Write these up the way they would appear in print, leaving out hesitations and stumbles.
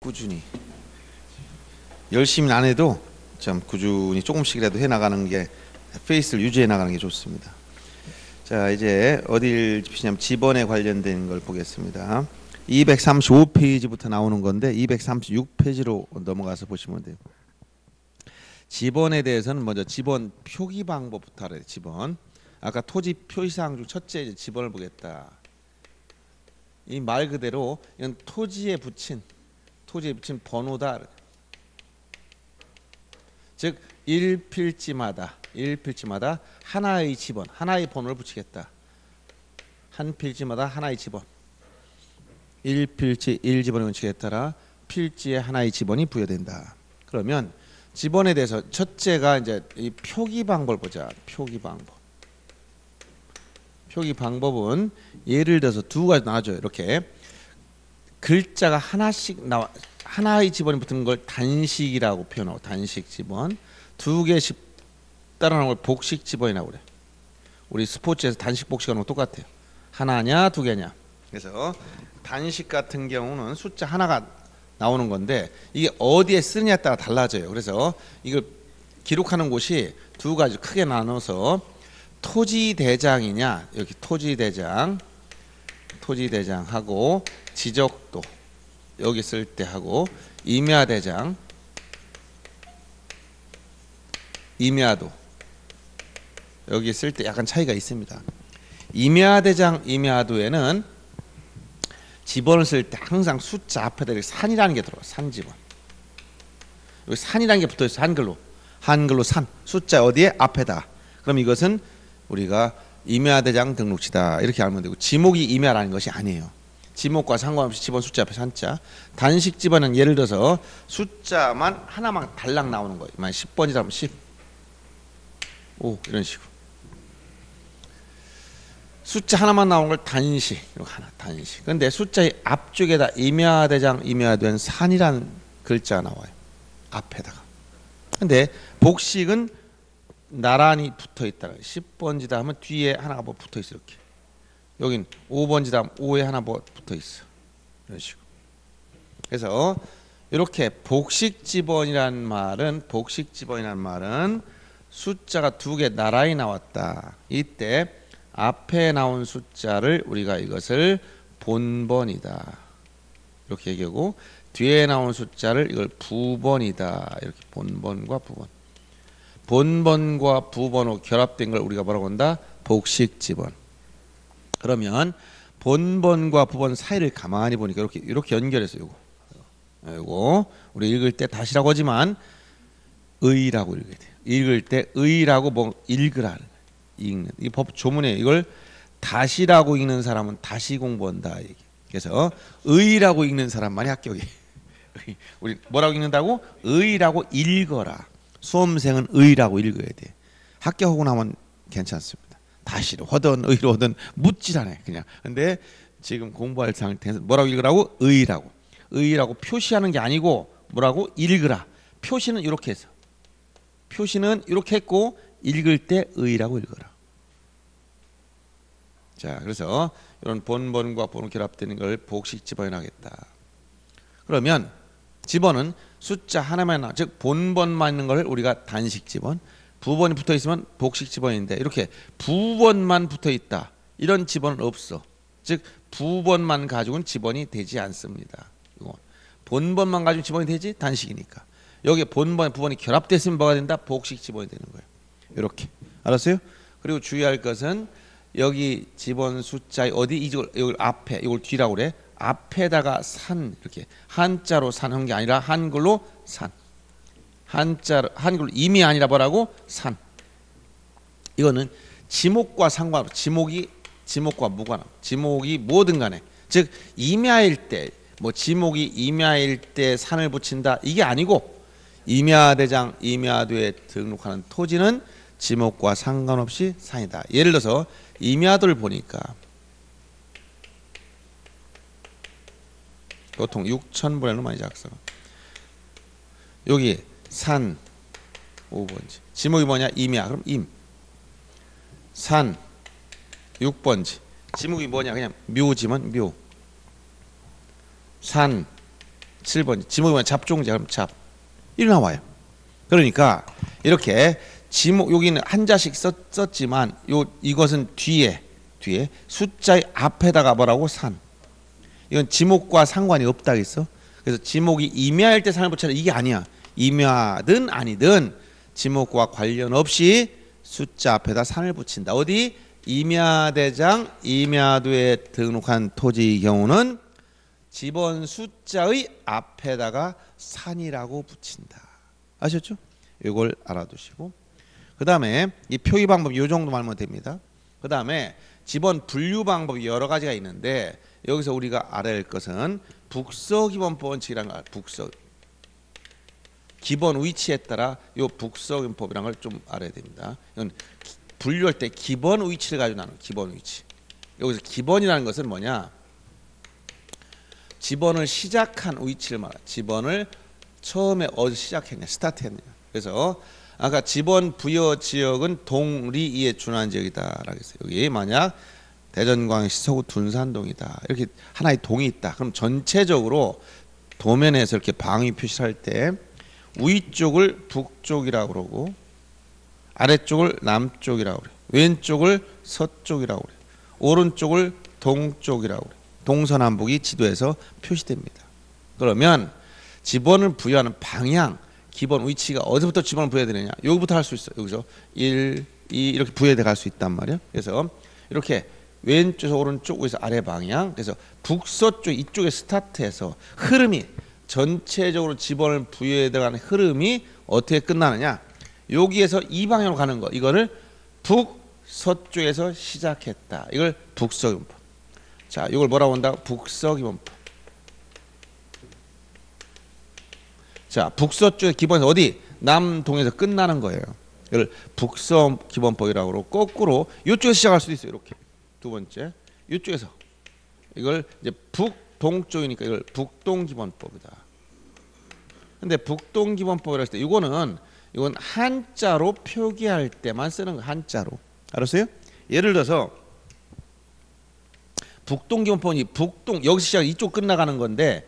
꾸준히 열심히 안 해도 참 꾸준히 조금씩이라도 해 나가는 게 페이스를 유지해 나가는 게 좋습니다. 자, 이제 어딜 짚으냐면 지번에 관련된 걸 보겠습니다. 235페이지부터 나오는 건데 236페이지로 넘어가서 보시면 돼요. 지번에 대해서는 먼저 지번 표기 방법부터 알아야 돼요. 지번. 아까 토지 표시사항 중 첫째 지번을 보겠다. 이 말 그대로 이건 토지에 붙인 번호다. 즉 1필지마다 하나의 지번, 하나의 번호를 붙이겠다. 한 필지마다 하나의 지번. 1필지 1지번을 붙이겠에 따라 필지에 하나의 지번이 부여된다. 그러면 지번에 대해서 첫째가 이제 이 표기 방법을 보자. 표기 방법. 표기 방법은 예를 들어서 두 가지 나와줘요. 이렇게 글자가 하나씩 나와, 하나의 지번이 붙는 걸 단식이라고 표현하고, 단식 지번. 두 개씩 따라 나오는 걸 복식 지번이라고 그래. 우리 스포츠에서 단식 복식하는 거 똑같아요. 하나냐 두 개냐. 그래서 단식 같은 경우는 숫자 하나가 나오는 건데 이게 어디에 쓰느냐에 따라 달라져요. 그래서 이걸 기록하는 곳이 두 가지 크게 나눠서 토지대장이냐, 여기 토지대장하고 지적도 여기 쓸 때 하고 임야대장, 임야도 여기 쓸 때 약간 차이가 있습니다. 임야대장, 임야도에는 지번을 쓸 때 항상 숫자 앞에다 산이라는 게 들어가요. 산지번. 여기 산이라는 게 붙어 있어요. 한글로 산. 숫자 어디에? 앞에다. 그럼 이것은 우리가 임야대장 등록지다 이렇게 알면 되고, 지목이 임야라는 것이 아니에요. 지목과 상관없이 지번 숫자 앞에 산자. 단식 지번은 예를 들어서 숫자만 하나만 달랑 나오는 거예요. 만약 10번이다 하면 10, 5 이런 식으로 숫자 하나만 나오는 걸 단식, 이거 하나 단식. 근데 숫자의 앞쪽에다 임야대장, 임야도엔 산이라는 글자가 나와요. 앞에다가. 근데 복식은 나란히 붙어 있다. 10번지다 하면 뒤에 하나가 뭐 붙어 있어. 이렇게. 여긴 5번지다 하면 5에 하나 뭐 붙어 있어. 이런 식으로. 그래서 이렇게 복식지번이라는 말은 숫자가 두 개 나란히 나왔다. 이때 앞에 나온 숫자를 우리가 이것을 본번이다 이렇게 얘기하고, 뒤에 나온 숫자를 이걸 부번이다. 이렇게 본번과 부번. 본번과 부번으로 결합된 걸 우리가 뭐라고 한다? 복식지번. 그러면 본번과 부번 사이를 가만히 보니까 이렇게 연결해서 요거 우리 읽을 때 다시라고 하지만 의라고 읽어야 돼요. 읽을 때 의라고 뭐 읽으라. 읽는 이 법 조문에 이걸 다시라고 읽는 사람은 다시 공부한다. 그래서 의라고 읽는 사람만이 합격이. 우리 뭐라고 읽는다고? 의라고 읽어라. 수험생은 의라고 읽어야 돼. 합격하고 나면 괜찮습니다. 다시로 하든 의로 하든 묻질 않아요. 그냥. 근데 지금 공부할 상태에서 뭐라고 읽으라고? 의라고. 의라고 표시하는 게 아니고 뭐라고? 읽으라. 표시는 이렇게 해서. 표시는 이렇게 했고 읽을 때 의라고 읽어라. 자, 그래서 이런 본번과 본을 결합되는 걸 복식 지번이라고 하겠다. 그러면 지번은 숫자 하나만 나와. 즉 본번만 있는 걸 우리가 단식 지번, 부번이 붙어 있으면 복식 지번인데 이렇게 부번만 붙어 있다. 이런 지번은 없어. 즉 부번만 가지고는 지번이 되지 않습니다. 본번만 가지고 지번이 되지? 단식이니까. 여기 본번, 부번이 결합됐으면 뭐가 된다? 복식 지번이 되는 거예요. 이렇게. 알았어요? 그리고 주의할 것은 여기 지번 숫자의 어디 이걸 앞에, 이걸 뒤라고 그래. 앞에다가 산, 이렇게 한자로 산 한 게 아니라 한글로 산. 한글로 임이 아니라 뭐라고? 산. 이거는 지목과 상관없이 지목과 무관함. 지목이 뭐든 간에, 즉 임야일 때, 뭐 지목이 임야일 때 산을 붙인다 이게 아니고, 임야대장, 임야도에 등록하는 토지는 지목과 상관없이 산이다. 예를 들어서 임야도를 보니까 보통 6,000분의 1로 많이 작성. 여기 산 5번지. 지목이 뭐냐? 임야. 그럼 임. 산 6번지. 지목이 뭐냐? 그냥 묘지면 묘. 산 7번 지목이 뭐냐? 잡종제. 그럼 잡. 이리 나와요. 그러니까 이렇게 지목 여기는 한자씩 썼지만 이것은 뒤에 숫자의 앞에다가 뭐라고? 산. 이건 지목과 상관이 없다 했어. 그래서 지목이 임야일 때 산을 붙여라 이게 아니야. 임야든 아니든 지목과 관련 없이 숫자 앞에다 산을 붙인다. 어디? 임야대장 임야도에 등록한 토지의 경우는 집원 숫자의 앞에다가 산이라고 붙인다. 아셨죠? 이걸 알아두시고 그 다음에 이 표기 방법 이 정도 말하면 됩니다. 그 다음에 집원 분류 방법이 여러 가지가 있는데 여기서 우리가 알아야 할 것은 북서기본법 원칙이라는 거. 북서 기본 위치에 따라 요 북서기본법이라는 걸 좀 알아야 됩니다. 이건 분류할 때 기본 위치를 가지고 나누는 기본 위치. 여기서 기본이라는 것은 뭐냐? 집원을 시작한 위치를 말해. 집원을 처음에 어디서 시작했냐, 스타트했냐. 그래서 아까 집원 부여 지역은 동리에 준한 지역이다라고 했어요. 여기 만약 대전광역시 서구 둔산동이다. 이렇게 하나의 동이 있다. 그럼 전체적으로 도면에서 이렇게 방위 표시를 할 때 위쪽을 북쪽이라고 그러고 아래쪽을 남쪽이라고 그래요. 왼쪽을 서쪽이라고 그래요. 오른쪽을 동쪽이라고 그래요. 동서남북이 지도에서 표시됩니다. 그러면 집원을 부여하는 방향, 기본 위치가 어디부터 집원을 부여해야 되느냐? 여기부터 할 수 있어요. 여기서 1, 2 이렇게 부여돼 갈 수 있단 말이에요. 그래서 이렇게 왼쪽에서 오른쪽, 위에서 아래 방향. 그래서 북서쪽 이쪽에 스타트해서 흐름이 전체적으로 집원을 부여해 들어가는 흐름이 어떻게 끝나느냐? 여기에서 이 방향으로 가는 거. 이거를 북서쪽에서 시작했다. 이걸 북서기본법. 자, 이걸 뭐라고 한다? 북서기본법. 자, 북서쪽의 기본에서 어디? 남동에서 끝나는 거예요. 이걸 북서기본법이라고 그러고 거꾸로 이쪽에서 시작할 수도 있어요. 이렇게. 두 번째. 이쪽에서. 이걸 이제 북동쪽이니까 이걸 북동기본법이다. 근데 북동기본법이라고 했을 때 이건 한자로 표기할 때만 쓰는 거. 한자로. 알았어요? 예를 들어서 북동기본법이 북동 여기서 시작 이쪽 끝나가는 건데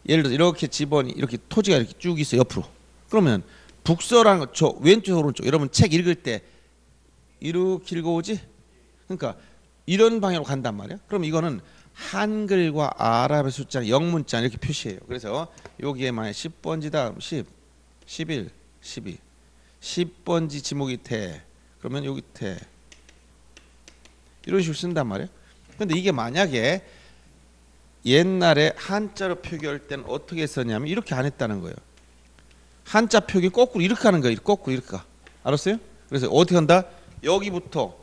예를 들어서 이렇게 집원이 이렇게 토지가 이렇게 쭉 있어 옆으로. 그러면 북서라는 거 저 왼쪽 오른쪽 여러분 책 읽을 때 이렇게 읽어오지? 그러니까 이런 방향으로 간단 말이야. 그럼 이거는 한글과 아랍의 숫자 영문자 이렇게 표시해요. 그래서 여기에 만약 10번지다 10, 11, 12 10번지 지목이 태 그러면 여기 태 이런 식으로 쓴단 말이에요. 근데 이게 만약에 옛날에 한자로 표기할 때는 어떻게 썼냐면 이렇게 안 했다는 거예요. 한자 표기 거꾸로 이렇게 하는 거예요. 거꾸로 이렇게 가. 알았어요? 그래서 어떻게 한다? 여기부터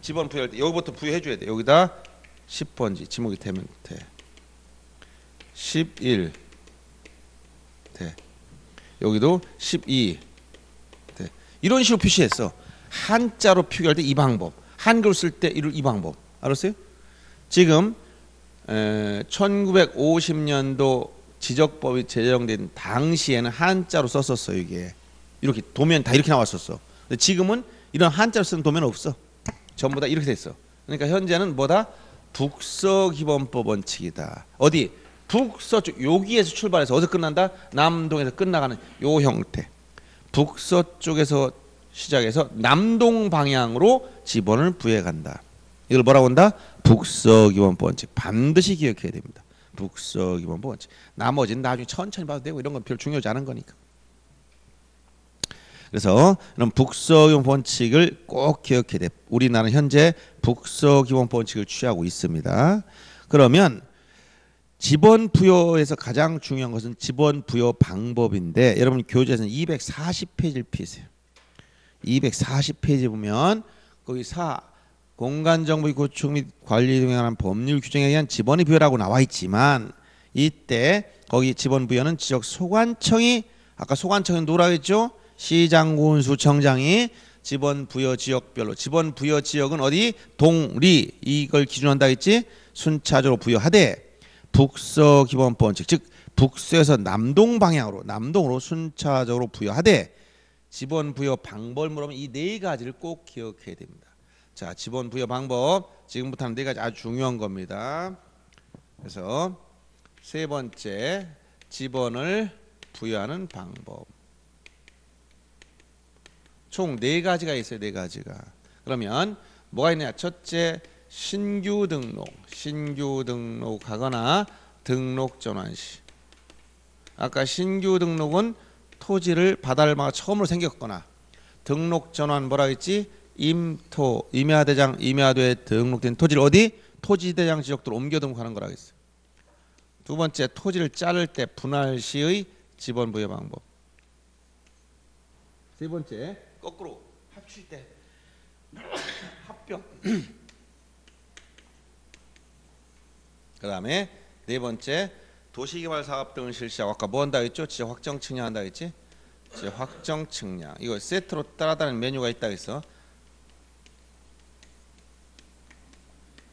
집원 부여할 때 여기부터 부여해 줘야 돼. 여기다 10번지 지목이 되면 돼. 11 돼. 여기도 12 돼. 이런 식으로 표시했어. 한자로 표기할 때 이 방법. 한글 쓸 때 이 방법. 알았어요? 지금 1950년도 지적법이 제정된 당시에는 한자로 썼었어요. 이게 이렇게 도면 다 이렇게 나왔었어. 근데 지금은 이런 한자로 쓰는 도면 없어. 전부 다 이렇게 됐어. 그러니까 현재는 뭐다? 북서기본법 원칙이다. 어디? 북서쪽 여기에서 출발해서 어디서 끝난다? 남동에서 끝나가는 요 형태. 북서쪽에서 시작해서 남동 방향으로 지번을 부여해 간다. 이걸 뭐라고 한다? 북서기본법 원칙. 반드시 기억해야 됩니다. 북서기본법 원칙. 나머지는 나중에 천천히 봐도 되고 이런 건 별로 중요하지 않은 거니까. 그래서 이런 북서기본법 원칙을 꼭 기억해야 돼. 우리나라는 현재 북서기본법 원칙을 취하고 있습니다. 그러면 지번 부여에서 가장 중요한 것은 지번 부여 방법인데 여러분 교재에서는 240페이지를 피세요. 240페이지 보면 거기 4 공간정보의 구축 및 관리 등에 관한 법률 규정에 의한 지번의 부여라고 나와 있지만 이때 거기 지번 부여는 지역 소관청이 아까 소관청은 뭐라고 했죠? 시장군수청장이 지번 부여 지역별로 지번 부여 지역은 어디? 동리 이걸 기준으로 한다 했지? 순차적으로 부여하되 북서기본법 원칙 즉 북서에서 남동 방향으로 남동으로 순차적으로 부여하되 지번 부여 방법을 물으면 이 네 가지를 꼭 기억해야 됩니다. 자, 지번 부여 방법 지금부터 하는 네 가지 아주 중요한 겁니다. 그래서 세 번째 지번을 부여하는 방법. 총 4가지가 있어요. 4가지가. 그러면 뭐가 있냐? 첫째, 신규 등록하거나 등록 전환 시. 아까 신규 등록은 토지를 바다를 처음으로 생겼거나, 등록 전환 뭐라 했지? 임토, 임야대장, 임야도에 등록된 토지를 어디? 토지대장 지역도로 옮겨 등록하는 거라 했어요. 두 번째, 토지를 자를 때 분할 시의 지번 부여 방법. 세 번째, 거꾸로 합칠 때 합병. 그 다음에 네 번째, 도시개발 사업 등을 실시하고, 아까 뭐 한다 했죠? 지역 확정 측량 한다 했지? 지역 확정 측량. 이거 세트로 따라다니는 메뉴가 있다 했어.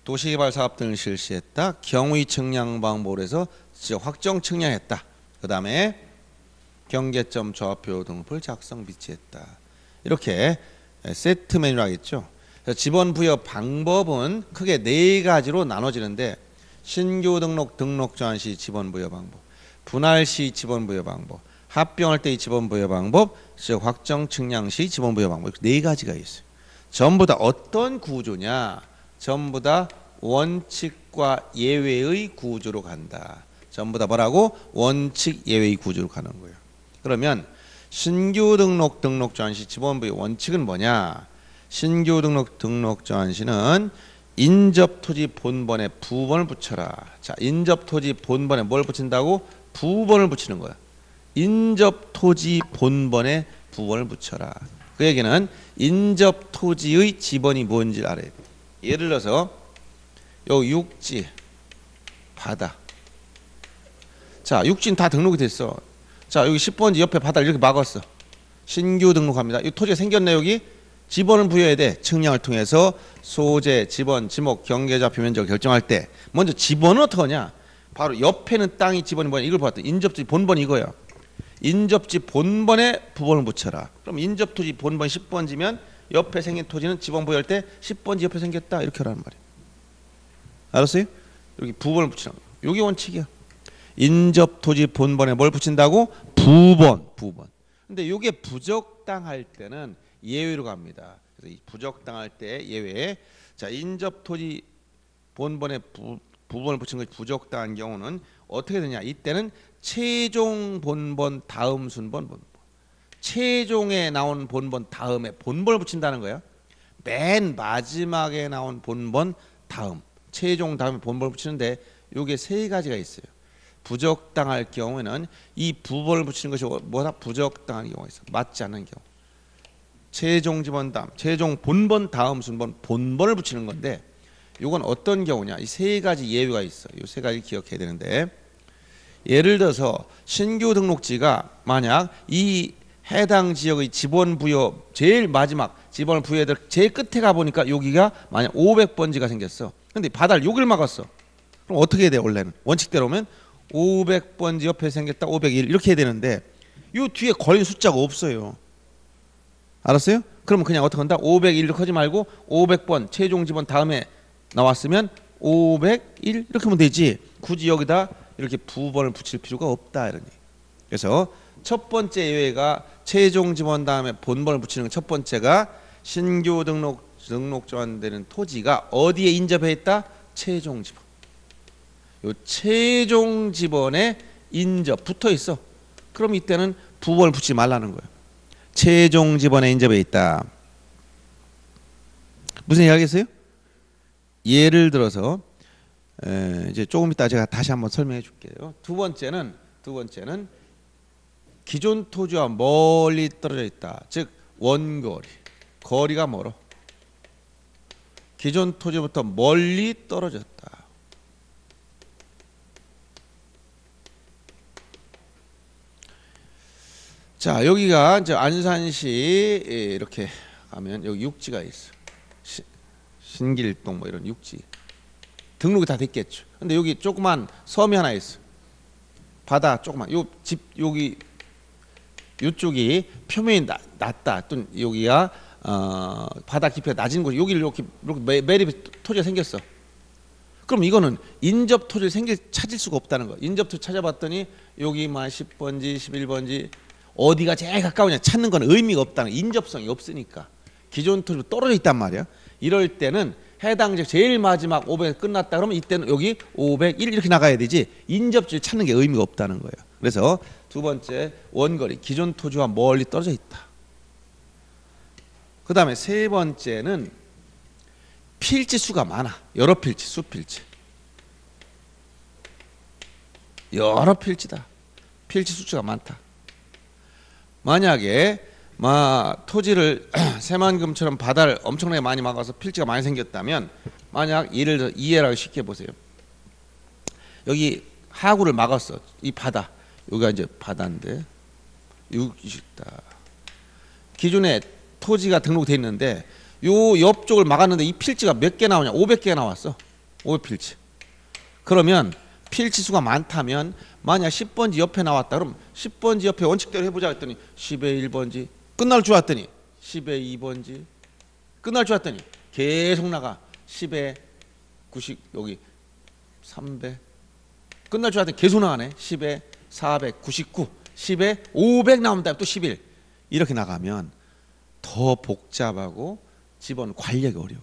도시개발 사업 등을 실시했다. 경의 측량 방법으로 해서 지역 확정 측량했다. 그 다음에 경계점 좌표 등급을 작성 비치했다. 이렇게 세트 메뉴라 했죠. 지번 부여 방법은 크게 4가지로 나눠지는데, 신규 등록 전환 시 지번 부여 방법, 분할 시 지번 부여 방법, 합병할 때의 지번 부여 방법, 지역 확정 측량 시 지번 부여 방법, 4가지가 있어요. 전부 다 어떤 구조냐? 전부 다 원칙과 예외의 구조로 간다. 전부 다 뭐라고? 원칙 예외의 구조로 가는 거예요. 그러면 신규 등록 전환 시 지번 부여 원칙은 뭐냐? 신규 등록 전환 시는 인접 토지 본번에 부번을 붙여라. 자, 인접 토지 본번에 뭘 붙인다고? 부번을 붙이는 거야. 인접 토지 본번에 부번을 붙여라. 그 얘기는 인접 토지의 지번이 뭔지 알아야 돼. 예를 들어서 요 육지, 바다. 자, 육지는 다 등록이 됐어. 자, 여기 10번지 옆에 바다를 이렇게 막았어. 신규 등록합니다. 이 토지가 생겼네. 여기 지번을 부여해야 돼. 측량을 통해서 소재, 지번, 지목, 경계좌표 면적을 결정할 때 먼저 지번은 어떻게 하냐? 바로 옆에는 땅이 지번이 뭐냐? 이걸 봤더니 인접지 본번 이거야. 인접지 본번에 부번을 붙여라. 그럼 인접토지 본번 10번지면 옆에 생긴 토지는 지번 부여할 때 10번지 옆에 생겼다. 이렇게 하라는 말이야. 알았어요? 여기 부번을 붙이는 거야. 여기 원칙이야. 인접토지 본번에 뭘 붙인다고? 부번. 근데 이게 부적당할 때는 예외로 갑니다. 그래서 이 부적당할 때 예외. 자, 인접토지 본번에 부번을 붙인 것이 부적당한 경우는 어떻게 되냐? 이때는 최종 본번 다음 순번 본번. 최종에 나온 본번 다음에 본번을 붙인다는 거야. 맨 마지막에 나온 본번 다음, 최종 다음에 본번을 붙이는데 요게 3가지가 있어요. 부적당할 경우에는 이 부번을 붙이는 것이 뭐다? 부적당한 경우가 있어. 맞지 않는 경우. 최종 지번 다음, 최종 본번 다음 순번 본번을 붙이는 건데, 요건 어떤 경우냐? 이 3가지 예외가 있어. 요 3가지 기억해야 되는데, 예를 들어서 신규 등록지가 만약 이 해당 지역의 지번 부여 제일 마지막 지번을 부여해야 될 제일 끝에 가 보니까 여기가 만약 500번지가 생겼어. 근데 바다를 여기를 막았어. 그럼 어떻게 해야 돼? 원래는 원칙대로 오면 500번지 옆에 생겼다 501 이렇게 해야 되는데, 요 뒤에 걸린 숫자가 없어요. 알았어요? 그러면 그냥 어떻게 한다? 501 이렇게 하지 말고 500번 최종 지번 다음에 나왔으면 501 이렇게 하면 되지. 굳이 여기다 이렇게 부번을 붙일 필요가 없다 이런 얘기. 그래서 첫 번째 예외가 최종 지번 다음에 본번을 붙이는 것. 첫 번째가 신규 등록 전환되는 토지가 어디에 인접해 있다? 최종 지번. 요 최종 지번에 인접 붙어 있어. 그럼 이때는 부번을 붙이지 말라는 거예요. 최종 지번에 인접해 있다. 무슨 얘기 하겠어요? 예를 들어서 이제 조금 이따 제가 다시 한번 설명해 줄게요. 두 번째는 기존 토지와 멀리 떨어져 있다. 즉 원거리. 거리가 멀어. 기존 토지부터 멀리 떨어졌다. 자, 여기가 이제 안산시 이렇게 가면 여기 육지가 있어. 신길동 뭐 이런 육지. 등록이 다 됐겠죠. 근데 여기 조그만 섬이 하나 있어. 바다 조그만. 요 집 여기 이쪽이 표면이 낮다. 또 여기가 바다 깊이가 낮은 곳이 여기를 이렇게 매립 토지가 생겼어. 그럼 이거는 인접 토지를 찾을 수가 없다는 거예요. 인접 토지 찾아봤더니 여기만 10번지 11번지 어디가 제일 가까우냐 찾는 건 의미가 없다는 거예요. 인접성이 없으니까. 기존 토지로 떨어져 있단 말이야. 이럴 때는 해당 지역 제일 마지막 500 끝났다 그러면 이때는 여기 501 이렇게 나가야 되지 인접지를 찾는 게 의미가 없다는 거예요. 그래서 두 번째 원거리 기존 토지와 멀리 떨어져 있다. 그 다음에 세 번째는 필지 수가 많아. 여러 필지, 수필지. 여러 필지다. 필지 수가 많다. 만약에 토지를 새만금처럼 바다를 엄청나게 많이 막아서 필지가 많이 생겼다면 만약 예를 들어 이해라고 쉽게 보세요. 여기 하구를 막았어. 이 바다. 여기가 이제 바다인데 여기다 기존에 토지가 등록돼 있는데 요 옆쪽을 막았는데 이 필지가 몇 개 나오냐? 500개가 나왔어. 500필지. 그러면 필지 수가 많다면 만약 10번지 옆에 나왔다 그럼 10번지 옆에 원칙대로 해보자 했더니 10의 1번지 끝날 줄 알았더니 10의 2번지 끝날 줄 알았더니 계속 나가 10의 90 여기 300 끝날 줄 알았더니 계속 나가네 10의 499 10의 500 나오면 또 11 이렇게 나가면 더 복잡하고 집원 관리하기 어려워.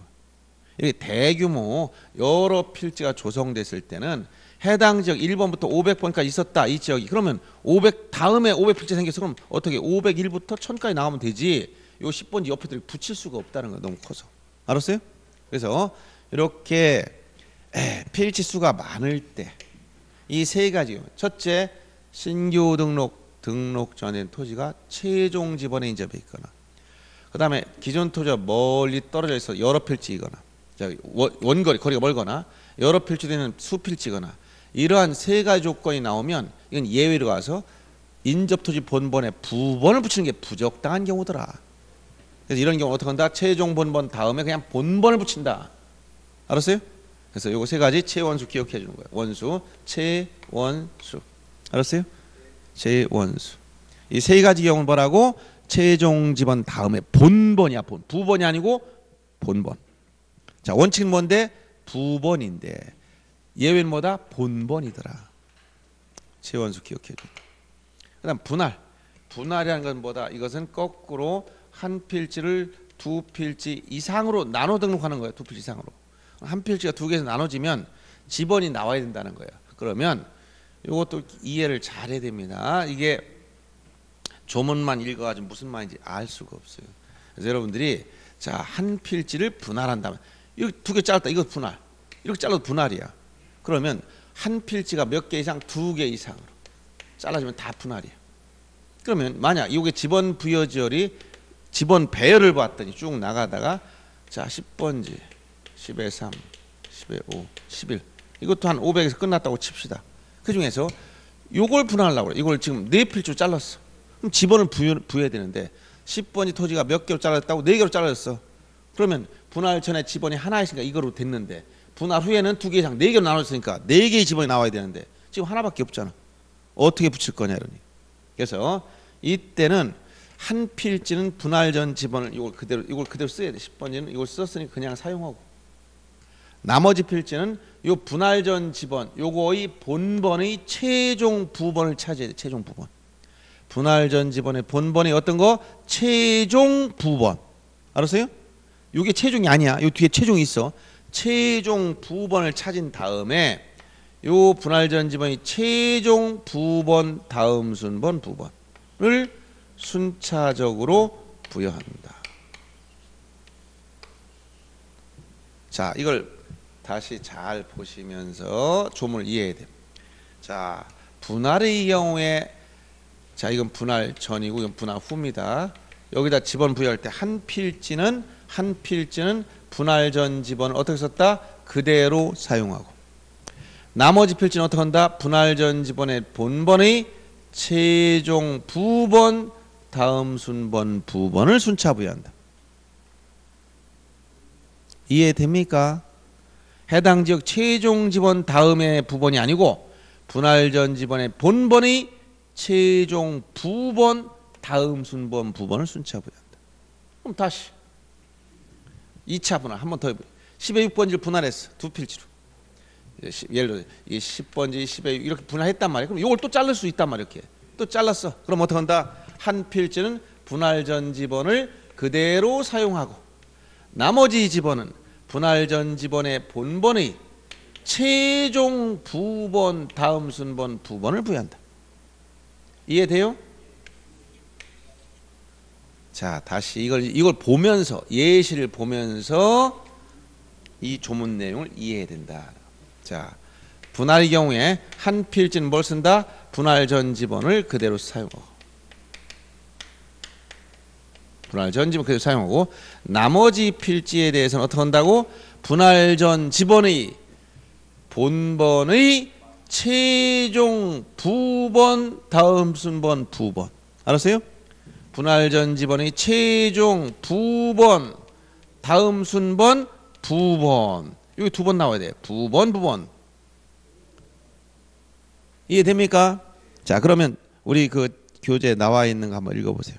이렇게 대규모 여러 필지가 조성됐을 때는 해당 지역 1번부터 500번까지 있었다 이 지역이 그러면 500 다음에 500필지 생겼어 그럼 어떻게 501부터 1000까지 나가면 되지 요 10번지 옆에들 붙일 수가 없다는 거야. 너무 커서. 알았어요? 그래서 이렇게 필지 수가 많을 때 이 세 가지 첫째 신규 등록 전인 토지가 최종 지번에 인접해 있거나 그 다음에 기존 토지와 멀리 떨어져 있어 여러 필지이거나 원거리 거리가 멀거나 여러 필지되는 수필지거나 이러한 세 가지 조건이 나오면 이건 예외로 가서 인접토지 본번에 부번을 붙이는 게 부적당한 경우더라. 그래서 이런 경우 어떻게 한다? 최종 본번 다음에 그냥 본번을 붙인다. 알았어요? 그래서 요거 세 가지 최원수 기억해 주는 거예요. 원수, 최원수. 알았어요? 최원수. 이 세 가지 경우는 뭐라고? 최종 지번 다음에 본번이야. 부번이 아니고 본번. 자, 원칙은 뭔데? 부번인데 예외는 뭐다? 본번이더라. 최원수 기억해 줘. 그다음 분할이라는 건 뭐다? 이것은 거꾸로 한 필지를 두 필지 이상으로 나눠 등록하는 거예요. 두 필지 이상으로. 한 필지가 두 개에서 나눠지면 지번이 나와야 된다는 거예요. 그러면 이것도 이해를 잘해야 됩니다. 이게 조문만 읽어가지고 무슨 말인지 알 수가 없어요. 그래서 여러분들이 자, 한 필지를 분할한다면 이렇게 두 개 잘랐다. 이거 분할. 이렇게 잘라도 분할이야. 그러면 한 필지가 몇 개 이상? 두 개 이상으로 잘라주면 다 분할이야. 그러면 만약 이게 지번 부여지열이 지번 배열을 봤더니 쭉 나가다가 자 10번지 10의 3 10의 5 11 이것도 한 500에서 끝났다고 칩시다. 그 중에서 요걸 분할하려고 그래. 이걸 지금 네 필지로 잘랐어. 그럼 지번을 부여해야 되는데 10번지 토지가 몇 개로 잘랐다고 4개로 잘랐어. 그러면 분할 전에 지번이 하나 있으니까 이거로 됐는데 분할 후에는 두 개 이상 4개로 나눴으니까 4개의 지번이 나와야 되는데 지금 하나밖에 없잖아. 어떻게 붙일 거냐 이러니. 그래서 이때는 한 필지는 분할 전 지번을 이걸 그대로 써야 돼. 10번지는 이걸 썼으니 그냥 사용하고 나머지 필지는 요 분할 전 지번 요거의 본번의 최종 부번을 차지해야 돼. 최종 부번. 분할 전 지번의 본번이 어떤 거? 최종 부번. 알았어요? 요게 최종이 아니야. 요 뒤에 최종이 있어. 최종 부번을 찾은 다음에 요 분할 전 지번이 최종 부번 다음 순번 부번을 순차적으로 부여한다. 자, 이걸 다시 잘 보시면서 조문을 이해해야 돼요. 자, 분할의 경우에 자, 이건 분할 전이고 이건 분할 후입니다. 여기다 지번 부여할 때 한 필지는 분할 전 지번을 어떻게 썼다? 그대로 사용하고 나머지 필지는 어떻게 한다? 분할 전 지번의 본번의 최종 부번 다음 순번 부번을 순차 부여한다. 이해됩니까? 해당 지역 최종 지번 다음의 부번이 아니고 분할 전 지번의 본번의 최종 부번 다음 순번 부번을 순차 부여한다. 그럼 다시 2차 분할 한 번 더 해보자. 10의 6번지를 분할했어. 두 필지로. 예를 들어 이 10번지 10에 이렇게 분할했단 말이에요. 그럼 이걸 또 자를 수 있단 말이에요. 이렇게 또 잘랐어. 그럼 어떻게 한다? 한 필지는 분할 전 지번을 그대로 사용하고 나머지 지번은 분할 전 지번의 본번의 최종 부번 다음 순번 부번을 부여한다. 이해돼요? 자, 다시 이걸 보면서 예시를 보면서 이 조문 내용을 이해해야 된다. 자, 분할의 경우에 한 필지는 뭘 쓴다? 분할 전 지번을 그대로 사용하고 분할 전 지번 그대로 사용하고 나머지 필지에 대해서는 어떻게 한다고? 분할 전 지번의 본번의 최종 부번 다음 순번 부번. 알았어요? 분할 전 지번의 최종 부번 다음 순번 부번. 여기 두 번 나와야 돼요. 부번. 이해됩니까? 자, 그러면 우리 그 교재에 나와 있는 거 한번 읽어보세요.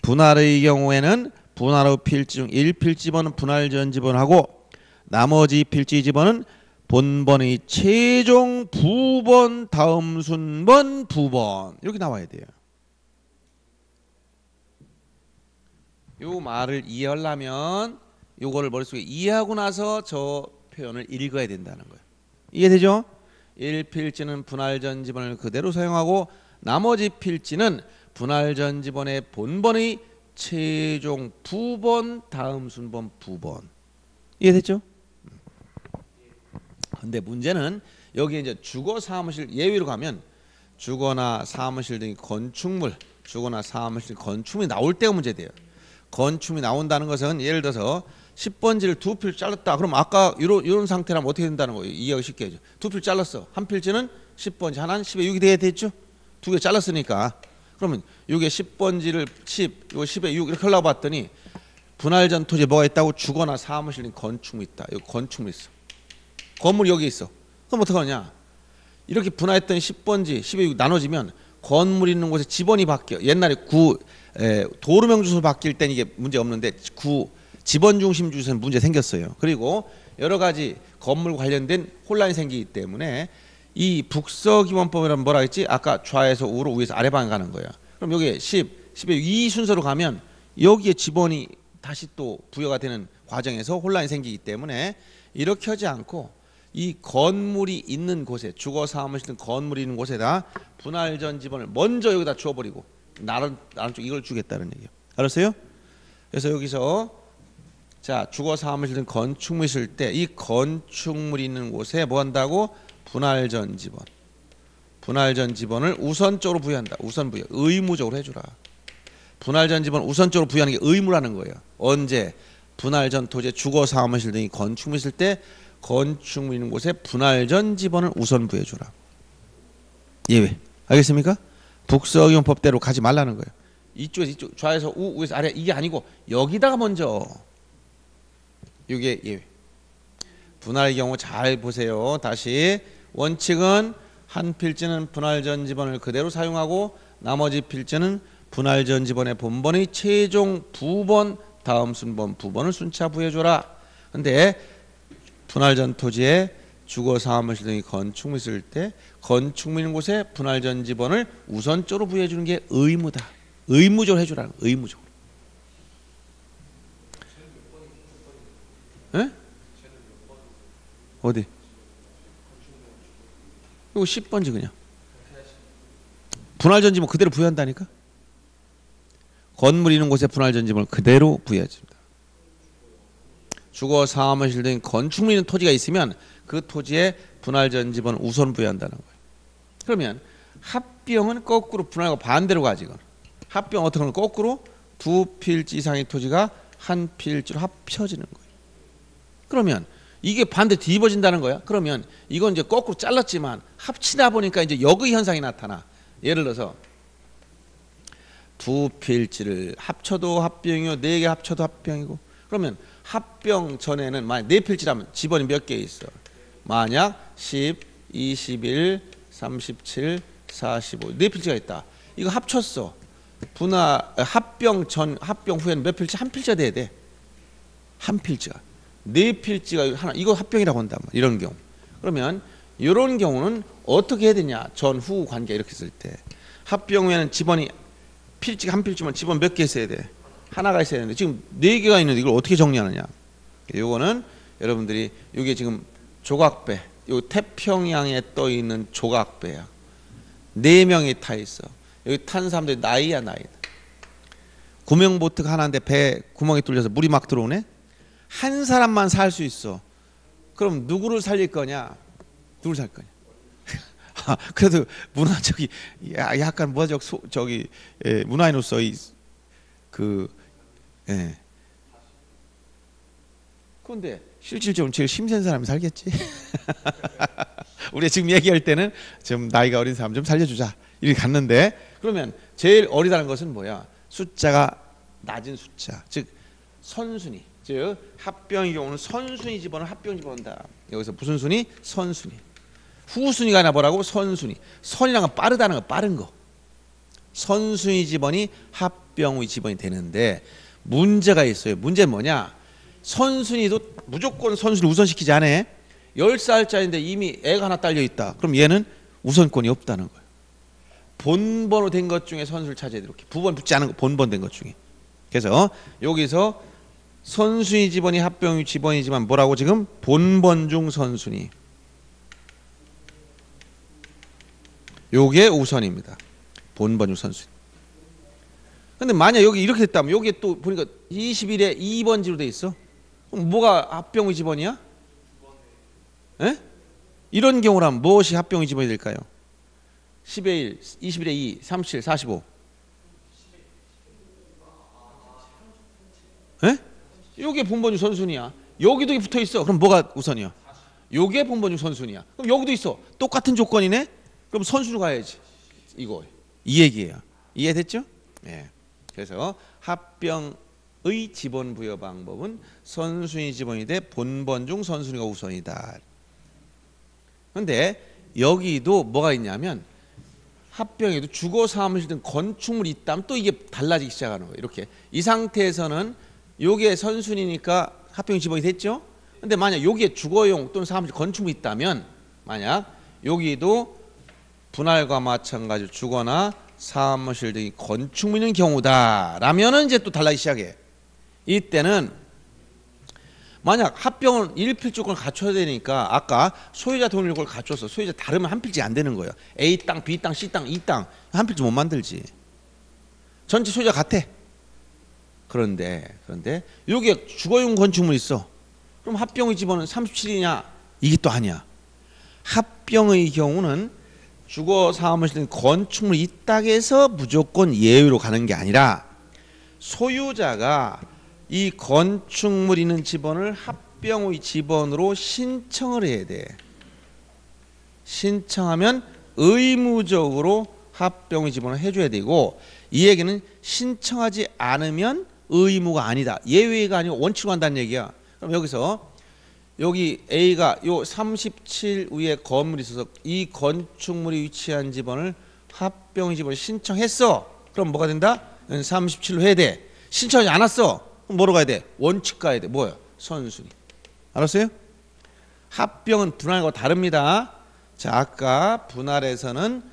분할의 경우에는 분할의 필지 중 1필지번은 분할 전 지번하고 나머지 필지 지번은 본번의 최종 부번 다음 순번 부번 이렇게 나와야 돼요. 요 말을 이해하려면 요거를 머릿속에 이해하고 나서 저 표현을 읽어야 된다는 거예요. 이해되죠? 1필지는 분할 전 지번을 그대로 사용하고 나머지 필지는 분할 전 지번의 본번의 최종 부번 다음 순번 부번. 이해됐죠? 근데 문제는 여기 이제 주거 사무실 예외로 가면 주거나 사무실 등의 건축물, 주거나 사무실 건축물이 나올 때가 문제돼요. 건축물이 나온다는 것은 예를 들어서 10번지를 두 필 잘랐다. 그럼 아까 이런 상태라면 어떻게 된다는 거예요? 이해하기 쉽게 해줘. 두 필 잘랐어. 한 필지는 10번지, 하나는 10에 6이 돼야 됐죠? 두 개 잘랐으니까. 그러면 이게 10번지를 10, 이거 10에 6 이렇게 하려고 봤더니 분할 전 토지에 뭐가 있다고? 주거나 사무실 등 건축물 있다. 여기 건축물 있어. 건물이 여기 있어. 그럼 어떡하냐? 이렇게 분할했던 10번지, 10에 6 나눠지면 건물 있는 곳에 지번이 바뀌어. 옛날에 도로명 주소 바뀔 땐 이게 문제 없는데 지번 중심 주소는 문제 생겼어요. 그리고 여러 가지 건물 관련된 혼란이 생기기 때문에 이 북서기본법이라면 뭐라 했지? 아까 좌에서 우로 위에서 아래 방향 가는 거야. 그럼 여기에 10에 2 순서로 가면 여기에 지번이 다시 또 부여가 되는 과정에서 혼란이 생기기 때문에 이렇게 하지 않고 이 건물이 있는 곳에 주거 사무실 등 건물이 있는 곳에다 분할 전 지번을 먼저 여기다 주어버리고 나른 쪽 이걸 주겠다는 얘기예요. 알았어요? 그래서 여기서 자 주거 사무실 등 건축물 있을 때 이 건축물이 있는 곳에 뭐 한다고? 분할 전 지번. 분할 전 지번을 우선적으로 부여한다. 우선 부여. 의무적으로 해주라. 분할 전 지번 우선적으로 부여하는 게 의무라는 거예요. 언제? 분할 전 토지에 주거 사무실 등이 건축물 있을 때 건축물 있는 곳에 분할 전 지번을 우선 부여주라. 예외. 알겠습니까? 북서기본법대로 가지 말라는 거예요. 이쪽에서 이쪽, 좌에서 우, 우에서 아래 이게 아니고 여기다가 먼저. 이게 예외. 분할의 경우 잘 보세요. 다시 원칙은 한 필지는 분할 전 지번을 그대로 사용하고 나머지 필지는 분할 전 지번의 본번의 최종 부번 다음 순번 부번을 순차 부여줘라. 근데 분할 전 토지에 주거 사무실 등이 건축물 있을 때 건축물 있는 곳에 분할 전 지번을 우선적으로 부여해 주는 게 의무다. 의무적으로 해주라는 거예요. 의무적으로. 에? 어디? 이거 10번지 그냥. 분할 전 지번 그대로 부여한다니까? 건물 있는 곳에 분할 전 지번을 그대로 부여해줍니다. 주거 사무실 등 건축물 있는 토지가 있으면 그 토지에 분할 전 지번을 우선 부여한다는 거예요. 그러면 합병은 거꾸로 분할과 반대로 가지. 합병 어떻게 하면 거꾸로 두 필지 이상의 토지가 한 필지로 합쳐지는 거예요. 그러면 이게 반대 뒤집어진다는 거야. 그러면 이건 이제 거꾸로 잘랐지만 합치다 보니까 이제 역의 현상이 나타나. 예를 들어서 두 필지를 합쳐도 합병이고 네 개 합쳐도 합병이고 그러면 합병 전에는 만약 네 필지라면 지번이 몇 개 있어? 만약 10, 21, 37, 45 네 필지가 있다. 이거 합쳤어. 합병 후에는 몇 필지? 한 필지가 돼야 돼. 한 필지가. 네 필지가 하나 이거 합병이라고 한단 말이야. 이런 경우. 그러면 이런 경우는 어떻게 해야 되냐? 전후 관계 이렇게 쓸 때 합병후에는 집원이 필지 한 필지면 집원 몇 개 있어야 돼? 하나가 있어야 되는데 지금 네 개가 있는데 이걸 어떻게 정리하느냐? 요거는 여러분들이 이게 지금 조각배, 요 태평양에 떠 있는 조각배야. 네 명이 타 있어. 여기 탄 사람들이 나이야 나이. 구명보트가 하나인데 배 구멍이 뚫려서 물이 막 들어오네. 한 사람만 살 수 있어. 그럼 누구를 살릴 거냐? 누구를 살 거냐? 그래도 문화적이 약간 문화적 저기 문화인으로서 그런데 실질적으로 제일 힘센 사람이 살겠지. 우리가 지금 얘기할 때는 좀 나이가 어린 사람 좀 살려주자 이렇게 갔는데 그러면 제일 어리다는 것은 뭐야? 숫자가 낮은 숫자, 즉 선순위, 즉 합병의 경우는 선순위 집어는 합병 집어넣는다. 여기서 무슨 순위? 선순위. 후순위가 나보라고 선순위. 선이란 건 빠르다는 거, 빠른 거. 선순위 집원이 합병의 집원이 되는데 문제가 있어요. 문제는 뭐냐? 선순위도 무조건 선순위를 우선시키지 않아. 10살짜리인데 이미 애가 하나 딸려 있다. 그럼 얘는 우선권이 없다는 거예요. 본번으로 된 것 중에 선수를 찾아야 돼. 이렇게 부번 붙지 않은 거 본번 된 것 중에. 그래서 여기서 선순위 집원이 합병의 집원이지만 뭐라고 지금? 본번 중 선순위. 요게 우선입니다. 본번 중 선순위. 근데 만약 여기 이렇게 됐다면 여기에 또 보니까 21에 2번지로 돼 있어. 그럼 뭐가 합병의 집원이야? 에? 이런 경우라면 무엇이 합병의 집원이 될까요? 10의 1, 21의 2, 37, 45. 에? 요게 본번 중 선순위야. 여기도 붙어 있어. 그럼 뭐가 우선이야? 요게 본번 중 선순위야. 그럼 여기도 있어. 똑같은 조건이네. 그럼 선순위로 가야지. 이거 이 얘기예요. 이해됐죠? 예. 그래서 합병의 지번 부여 방법은 선순위 지번이 돼 본번 중 선순위가 우선이다. 그런데 여기도 뭐가 있냐면 합병에도 주거 사무실 등 건축물이 있다면 또 이게 달라지기 시작하는 거예요. 이렇게 이 상태에서는 요게 선순위니까 합병 지번이 됐죠. 근데 만약 여기에 주거용 또는 사무실 건축물이 있다면 만약 여기도 분할과 마찬가지로 주거나 사무실 등이 건축물 있는 경우다라면은 이제 또 달라지기 시작해. 이때는 만약 합병은 1필지권을 갖춰야 되니까 아까 소유자 동일력을 갖춰서 소유자 다르면 한 필지 안 되는 거예요. A 땅, B 땅, C 땅, E 땅 한 필지 못 만들지. 전체 소유자 같아. 그런데 여기에 주거용 건축물 있어. 그럼 합병의 지번은 37이냐? 이게 또 아니야. 합병의 경우는 주거 사무실 등 건축물이 있다고 해서 무조건 예외로 가는 게 아니라 소유자가 이 건축물 있는 지번을 합병의 지번으로 신청을 해야 돼. 신청하면 의무적으로 합병의 지번을 해줘야 되고 이 얘기는 신청하지 않으면 의무가 아니다. 예외가 아니고 원칙으로 한다는 얘기야. 그럼 여기서 여기 A가 요 37 위에 건물이 있어서 이 건축물이 위치한 지번을 합병의 지번을 신청했어. 그럼 뭐가 된다? 37로 해야 돼. 신청하지 않았어. 그럼 뭐로 가야 돼? 원칙 가야 돼. 뭐야? 선순위. 알았어요? 합병은 분할과 다릅니다. 자, 아까 분할에서는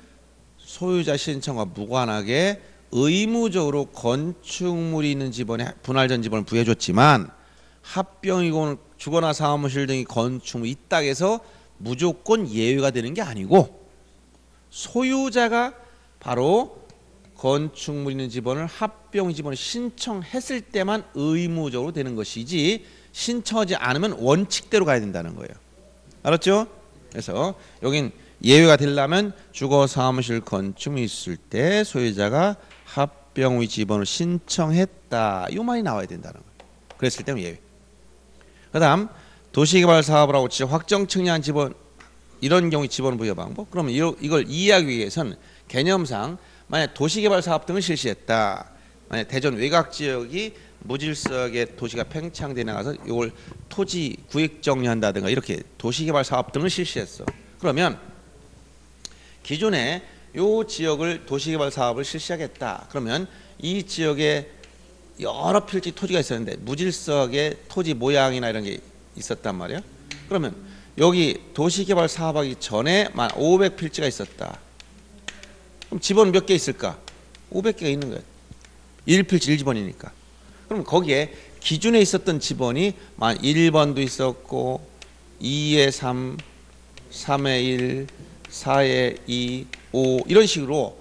소유자 신청과 무관하게 의무적으로 건축물이 있는 지번에 분할 전 지번을 부여해줬지만 합병이고는 주거나 사무실 등이 건축물이 있다고 해서 무조건 예외가 되는 게 아니고 소유자가 바로 건축물 있는 지번을 합병 지번을 신청했을 때만 의무적으로 되는 것이지 신청하지 않으면 원칙대로 가야 된다는 거예요. 알았죠? 그래서 여긴 예외가 되려면 주거 사무실 건축물이 있을 때 소유자가 합병의 지번을 신청했다. 이 말이 나와야 된다는 거예요. 그랬을 때는 예외. 그 다음 도시개발 사업을 하고 확정 측량한 지번 이런 경우에 지번 부여 방법. 그러면 이걸 이해하기 위해서는 개념상 만약 도시개발 사업 등을 실시했다. 만약 대전 외곽 지역이 무질서하게 도시가 팽창돼 나가서 이걸 토지 구획 정리한다든가 이렇게 도시개발 사업 등을 실시했어. 그러면 기존에 이 지역을 도시개발 사업을 실시하겠다. 그러면 이 지역에 여러 필지 토지가 있었는데 무질서하게 토지 모양이나 이런 게 있었단 말이야. 그러면 여기 도시개발 사업하기 전에 만 500필지가 있었다. 그럼 지번 몇 개 있을까? 500개가 있는 거예요. 1필지 1지번이니까. 그럼 거기에 기준에 있었던 지번이 만 1번도 있었고 2에 3, 3에 1, 4에 2, 5 이런 식으로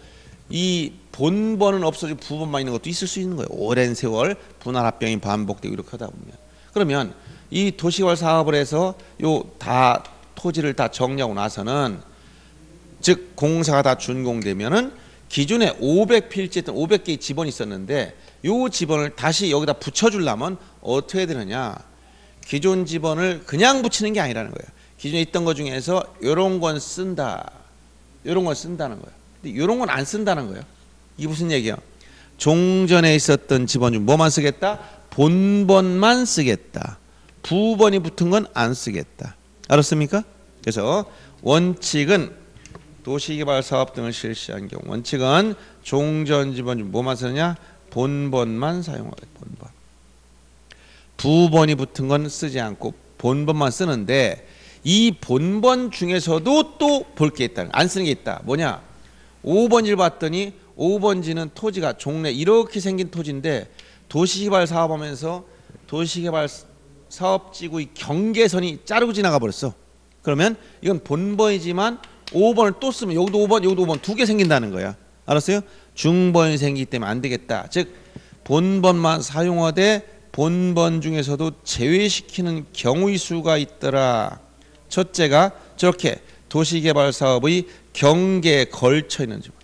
이 본번은 없어지고 부번만 있는 것도 있을 수 있는 거예요. 오랜 세월 분할 합병이 반복되고 이렇게 하다 보면. 그러면 이 도시개발 사업을 해서 요 다 토지를 다 정리하고 나서는 즉 공사가 다 준공되면은 기존에 500필지였던 500개의 지번이 있었는데 요 지번을 다시 여기다 붙여주려면 어떻게 해야 되느냐. 기존 지번을 그냥 붙이는 게 아니라는 거예요. 기존에 있던 것 중에서 요런 건 쓴다. 요런 건 쓴다는 거예요. 근데 요런 건 안 쓴다는 거예요. 이게 무슨 얘기야? 종전에 있었던 지번 중 뭐만 쓰겠다? 본번만 쓰겠다. 부번이 붙은 건 안 쓰겠다. 알았습니까? 그래서 원칙은 도시개발 사업 등을 실시한 경우 원칙은 종전 지번 중 뭐만 쓰느냐? 본번만 사용하겠다. 본번. 부번이 붙은 건 쓰지 않고 본번만 쓰는데 이 본번 중에서도 또 볼 게 있다. 안 쓰는 게 있다. 뭐냐? 5번지를 봤더니 5번지는 토지가 종래 이렇게 생긴 토지인데 도시개발 사업하면서 도시개발 사업지구의 경계선이 자르고 지나가 버렸어. 그러면 이건 본번이지만 5번을 또 쓰면 여기도 5번 여기도 5번 두 개 생긴다는 거야. 알았어요? 중번이 생기기 때문에 안 되겠다. 즉 본번만 사용하되 본번 중에서도 제외시키는 경우의 수가 있더라. 첫째가 저렇게 도시개발 사업의 경계에 걸쳐 있는 지번.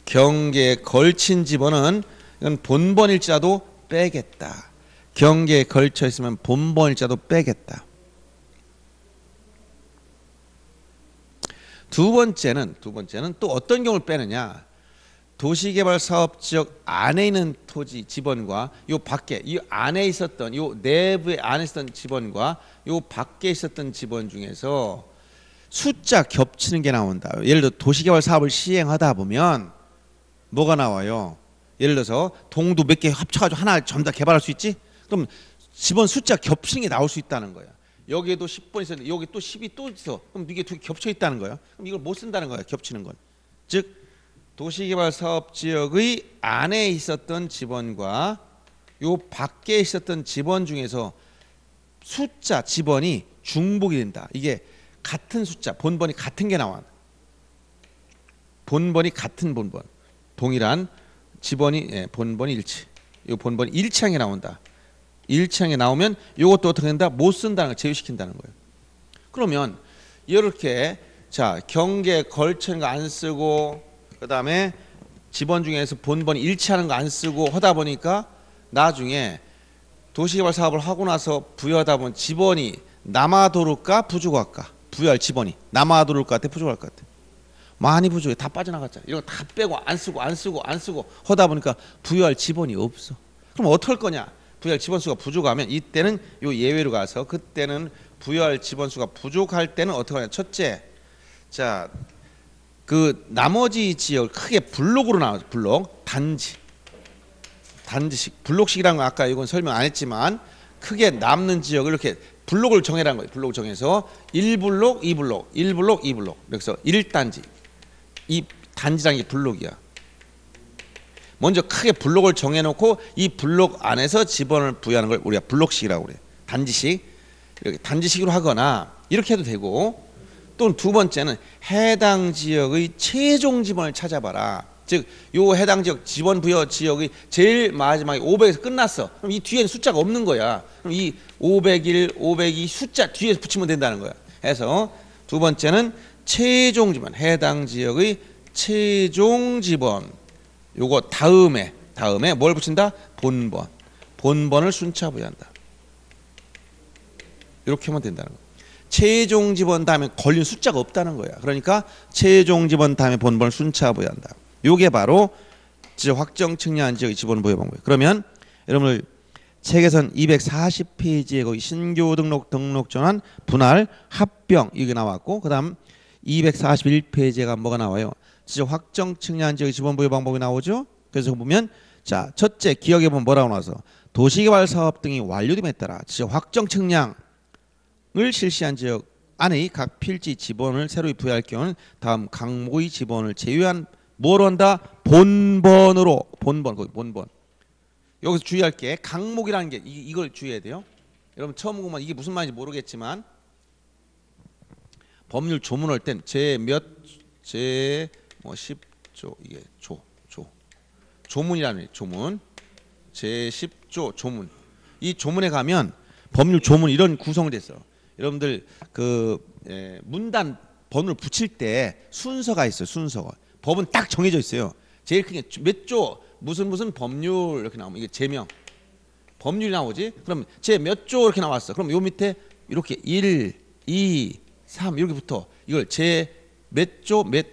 경계에 걸친 지번은 이건 본번일지라도 빼겠다. 경계에 걸쳐 있으면 본번일지라도 빼겠다. 두 번째는 또 어떤 경우를 빼느냐? 도시개발 사업 지역 안에 있는 토지 지번과 요 밖에 이 안에 있었던 요 내부에 안에 있었던 지번과 요 밖에 있었던 지번 중에서 숫자 겹치는 게 나온다. 예를 들어 도시개발 사업을 시행하다 보면 뭐가 나와요? 예를 들어서 동도 몇 개 합쳐가지고 하나 전부 다 개발할 수 있지? 그럼 지번 숫자 겹치는 게 나올 수 있다는 거야. 여기에도 10번 있었는데 여기 또 10이 또 있어. 그럼 이게 두 개 겹쳐 있다는 거야. 그럼 이걸 못 쓴다는 거야. 겹치는 건. 즉 도시개발 사업 지역의 안에 있었던 지번과 요 밖에 있었던 지번 중에서 숫자 지번이 중복이 된다. 이게 같은 숫자 본번이 같은 게 나와. 본번이 같은 본번. 동일한 지번이 본번이 일치. 요 본번이 일치한 게 나온다. 일치한 게 나오면 요것도 어떻게 된다? 못 쓴다는 거 제외시킨다는 거예요. 그러면 이렇게 자 경계에 걸치는 거 안 쓰고 그다음에 지번 중에서 본번이 일치하는 거 안 쓰고 하다 보니까 나중에 도시개발 사업을 하고 나서 부여하다 보면 지번이 남아도를까 부족할까? 부여할 지번이 남아도를 것 같아 부족할 것 같아? 많이 부족해. 다 빠져나갔잖아. 이거 다 빼고 안 쓰고 하다 보니까 부여할 지번이 없어. 그럼 어떡할 거냐? 부여할 지번수가 부족하면 이때는 요 예외로 가서 그때는 부여할 지번수가 부족할 때는 어떻게 하냐? 첫째, 자 그 나머지 지역을 크게 블록으로 나눠. 블록 단지식 블록식이라는 건 아까 이건 설명 안 했지만 크게 남는 지역을 이렇게 블록을 정해라는 거예요. 블록을 정해서 1블록, 2블록, 1블록, 2블록. 그래서 1단지. 이 단지라는 게 블록이야. 먼저 크게 블록을 정해놓고 이 블록 안에서 지번을 부여하는 걸 우리가 블록식이라고 그래. 단지식. 이렇게 단지식으로 하거나 이렇게 해도 되고 또 두 번째는 해당 지역의 최종 지번을 찾아봐라. 즉, 요 해당 지역 지번 부여 지역의 제일 마지막에 500에서 끝났어. 그럼 이 뒤에는 숫자가 없는 거야. 그럼 이 501, 502 숫자 뒤에 붙이면 된다는 거야. 해서 두 번째는 최종 지번, 해당 지역의 최종 지번. 요거 다음에 뭘 붙인다? 본번. 본번을 순차 부여한다. 이렇게 하면 된다는 거야. 최종 지번 다음에 걸린 숫자가 없다는 거야. 그러니까 최종 지번 다음에 본번을 순차 부여한다. 요게 바로 확정 측량한 지역의 지번 부여 방법이에요. 그러면 여러분들 책에선 240페이지에 거기 신규 등록 전환 분할 합병 이게 나왔고 그다음 241페이지가 뭐가 나와요? 확정 측량한 지역의 지번 부여 방법이 나오죠. 그래서 보면 자 첫째 기억해 보면 뭐라고 나와서 도시개발 사업 등이 완료됨에 따라 확정 측량 실시한 지역 안의 각 필지 지번을 새로이 부여할 경우는 다음 각목의 지번을 제외한 뭘 한다? 본번으로. 본번, 거기 본번. 여기서 주의할 게 각목이라는 게 이걸 주의해야 돼요. 여러분 처음 보면 이게 무슨 말인지 모르겠지만 법률 조문할 땐 제 10조 이게 조문이라는 조문 제10조 조문. 이 조문에 가면 법률 조문 이런 구성이 됐어. 여러분들 문단 번호를 붙일 때 순서가 있어요. 순서가. 법은 딱 정해져 있어요. 제일 큰 게 몇 조 무슨 법률 이렇게 나오면 이게 제명 법률이 나오지. 그럼 제 몇 조 이렇게 나왔어. 그럼 요 밑에 이렇게 1, 2, 3 이렇게 붙어. 이걸 제 몇 조 몇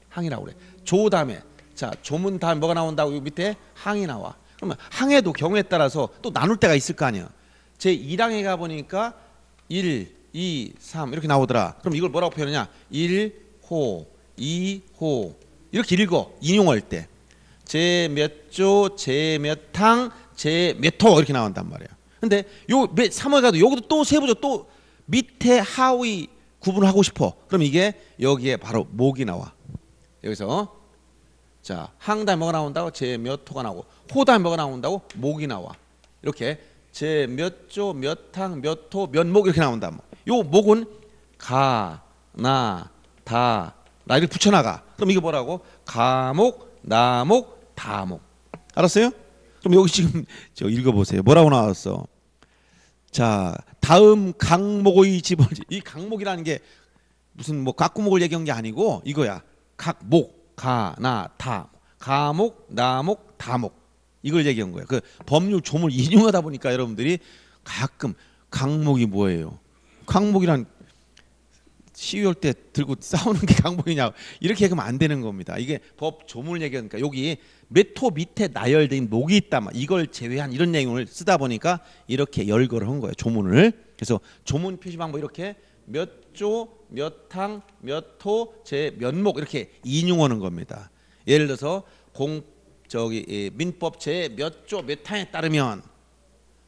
항이라고 그래. 조 다음에 자 조문 다음에 뭐가 나온다고 요 밑에 항이 나와. 그러면 항에도 경우에 따라서 또 나눌 때가 있을 거 아니야. 제 1항에 가 보니까 1, 2, 3 이렇게 나오더라. 그럼 이걸 뭐라고 표현하냐? 1호, 2호 이렇게 읽어. 인용할 때. 제 몇 조, 제 몇 항, 제 몇 호 이렇게 나온단 말이야. 근데 요 3호에 가도 여기도 또 세부죠. 또 밑에 하위 구분을 하고 싶어. 그럼 이게 여기에 바로 목이 나와. 여기서 자 항 다음에 뭐가 나온다고? 제 몇 호가 나오고 호 다음에 뭐가 나온다고? 목이 나와. 이렇게 제 몇 조, 몇 항, 몇 호, 몇 목 이렇게 나온다. 요 목은 가, 나, 다, 나 이렇게 붙여나가. 그럼 이게 뭐라고? 가목, 나목, 다목. 알았어요? 그럼 여기 지금 저 읽어보세요. 뭐라고 나왔어? 자 다음 각목의 지번. 이 각목이라는 게 무슨 뭐 각구목을 얘기한 게 아니고 이거야. 각목, 가, 나, 다, 가목, 나목, 다목. 이걸 얘기한 거예요. 그 법률 조문을 인용하다 보니까 여러분들이 가끔 각목이 뭐예요? 각목이란 시위할 때 들고 싸우는 게 각목이냐 이렇게 얘기하면 안 되는 겁니다. 이게 법 조문을 얘기하니까 여기 몇 호 밑에 나열된 목이 있다. 이걸 제외한 이런 내용을 쓰다 보니까 이렇게 열거를 한 거예요. 조문을. 그래서 조문 표시 방법 이렇게 몇 조, 몇 항, 몇 호, 제 몇 목 이렇게 인용하는 겁니다. 예를 들어서 민법 제 몇 조 몇 항에 따르면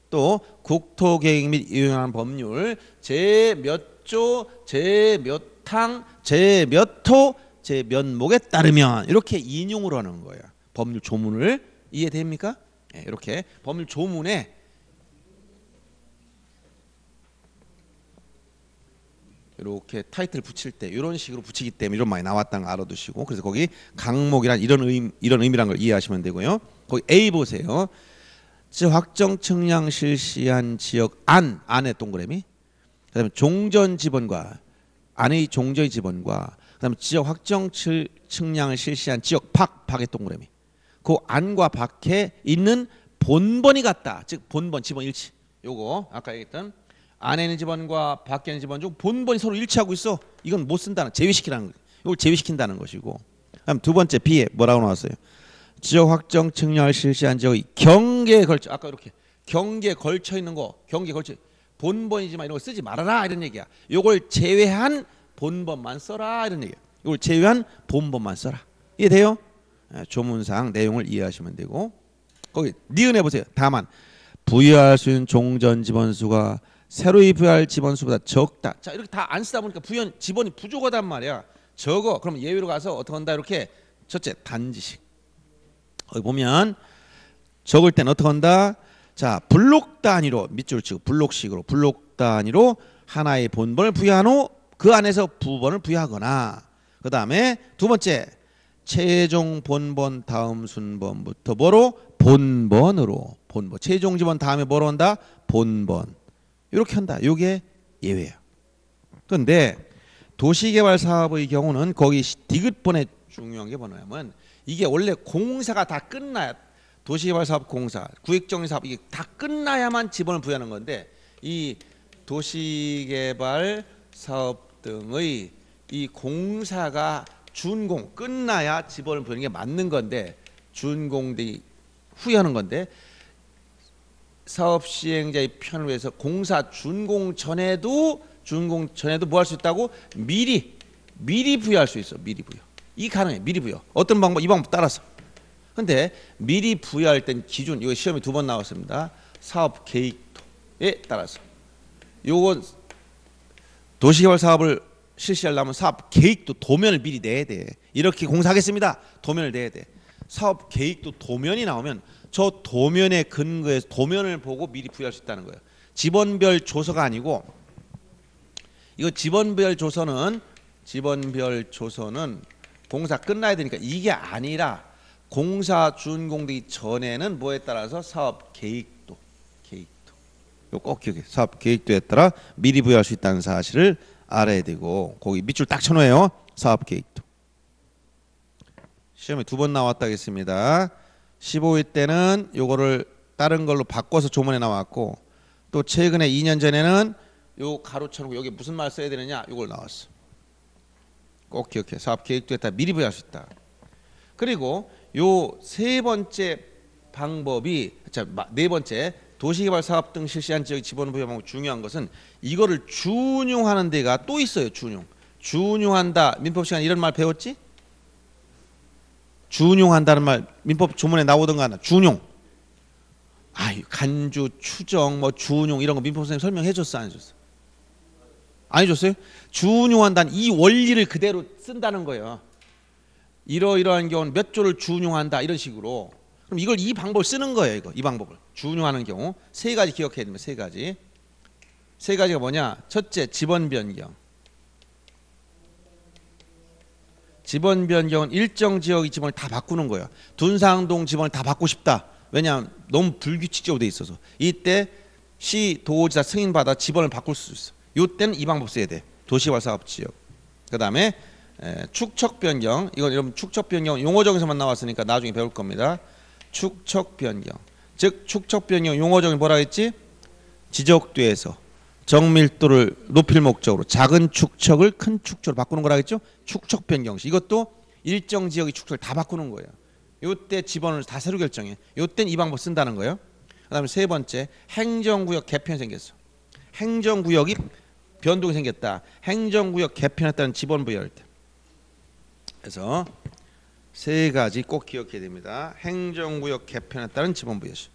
또 국토계획 및 이용한 법률 제 몇 조, 제 몇 항, 제 몇 호, 제 몇 목에 따르면 이렇게 인용을 하는 거예요. 법률 조문을. 이해됩니까? 네, 이렇게 법률 조문에 이렇게 타이틀 붙일 때 이런 식으로 붙이기 때문에 이런 말이 나왔다는 거 알아두시고 그래서 거기 각목이란 이런 의미란 걸 이해하시면 되고요. 거기 A 보세요. 확정 측량 실시한 지역 안에 동그라미. 그다음에 종전 지번과 안의 종전의 지번과 그다음에 지역 확정 측량을 실시한 지역 밖의 동그라미. 그 안과 밖에 있는 본번이 같다. 즉 본번 지번 일치. 요거 아까 얘기했던 안에 있는 지번과 밖에 있는 지번 중 본번이 서로 일치하고 있어. 이건 못 쓴다는 제외시키라는 거예요. 이걸 제외시킨다는 것이고. 그다음 두 번째 B에 뭐라고 나왔어요? 지역 확정 측량을 실시한 지역의 경계에 걸쳐. 아까 이렇게 경계에 걸쳐 있는 거 경계에 걸쳐 본번이지만 이런 거 쓰지 말아라 이런 얘기야. 이걸 제외한 본번만 써라 이런 얘기야. 이걸 제외한 본번만 써라. 이해돼요? 조문상 내용을 이해하시면 되고 거기 니은해 보세요. 다만 부여할 수 있는 종전 지번수가 새로이 부여할 지번수보다 적다. 자 이렇게 다 안 쓰다 보니까 지번이 부족하단 말이야. 적어. 그럼 예외로 가서 어떻게 한다 이렇게 첫째 단지식. 거기 보면 적을 땐 어떻게 한다? 자 블록 단위로 밑줄 치고 블록식으로 블록 단위로 하나의 본번을 부여한 후 그 안에서 부번을 부여하거나 그 다음에 두 번째 최종 본번 다음 순번부터 뭐로? 본번으로. 본번. 최종 지번 다음에 뭐로 한다? 본번. 이렇게 한다. 이게 예외야. 그런데 도시개발 사업의 경우는 거기 디귿번에 중요한 게 뭐냐면 이게 원래 공사가 다 끝나야 도시개발 사업 공사, 구획정리 사업 이게 다 끝나야만 지번을 부여하는 건데 이 도시개발 사업 등의 이 공사가 준공 끝나야 지번을 부여하는 게 맞는 건데 준공되기 후에 하는 건데 사업 시행자의 편을 위해서 공사 준공 전에도 뭐 할 수 있다고? 미리 부여할 수 있어. 미리 부여. 이 가능해. 미리 부여. 어떤 방법? 이 방법 따라서. 근데 미리 부여할 땐 기준 이거 시험에 2번 나왔습니다. 사업 계획도에 따라서. 요건 도시개발 사업을 실시하려면 사업 계획도 도면을 미리 내야 돼. 이렇게 공사하겠습니다. 도면을 내야 돼. 사업 계획도 도면이 나오면 저 도면에 근거해서 도면을 보고 미리 부여할 수 있다는 거예요. 지번별 조서가 아니고 이거 지번별 조서는 공사 끝나야 되니까 이게 아니라 공사 준공되기 전에는 뭐에 따라서 사업 계획도 이거 꼭 기억해. 사업 계획도에 따라 미리 부여할 수 있다는 사실을 알아야 되고 거기 밑줄 딱 쳐놓아요. 사업 계획도. 시험에 2번 나왔다 하겠습니다. 15회 때는 요거를 다른 걸로 바꿔서 조문에 나왔고 또 최근에 2년 전에는 요 가로 쳐놓고 여기 무슨 말 써야 되느냐 이걸 나왔어. 꼭 기억해. 사업 계획도에 따라 미리 부여할 수 있다. 그리고 요 세 번째 방법이 네 번째 도시개발 사업 등 실시한 지역 지번 부여 방법 중요한 것은 이거를 준용하는 데가 또 있어요. 준용한다. 민법 시간 이런 말 배웠지? 준용한다는 말 민법 조문에 나오던 거 하나. 준용. 간주, 추정, 뭐 준용 이런 거 민법 선생님 설명해 줬어 안 해줬어? 안 해줬어요? 준용한다는 이 원리를 그대로 쓴다는 거예요. 이러이러한 경우는 몇 조를 준용한다 이런 식으로. 그럼 이걸 이 방법을 쓰는 거예요. 이 방법을 준용하는 경우 세 가지 기억해야 됩니다. 세 가지가 뭐냐? 첫째, 지번 변경. 지번 변경은 일정 지역의 지번을 다 바꾸는 거예요. 둔상동 지번을 다 바꾸고 싶다. 왜냐하면 너무 불규칙적으로 돼 있어서 이때 시 도지사 승인 받아 지번을 바꿀 수 있어. 이때는 이 방법 써야 돼. 도시개발 사업 지역. 그 다음에 축척 변경. 이건 여러분 축척 변경 용어정에서만 나왔으니까 나중에 배울 겁니다. 축척 변경. 즉 축척 변경 용어정이 뭐라 했지? 지적도에서 정밀도를 높일 목적으로 작은 축척을 큰 축척으로 바꾸는 거라 했죠? 축척 변경시. 이것도 일정 지역의 축척을 다 바꾸는 거예요. 요때 지번을 다 새로 결정해. 요때는 이 방법 쓴다는 거예요. 그다음에 세 번째, 행정구역 개편이 생겼어. 행정구역이 변동이 생겼다. 행정구역 개편에 따른 지번 부여할 때. 그래서 세 가지 꼭 기억해야 됩니다. 행정구역 개편에 따른 지번 부여시.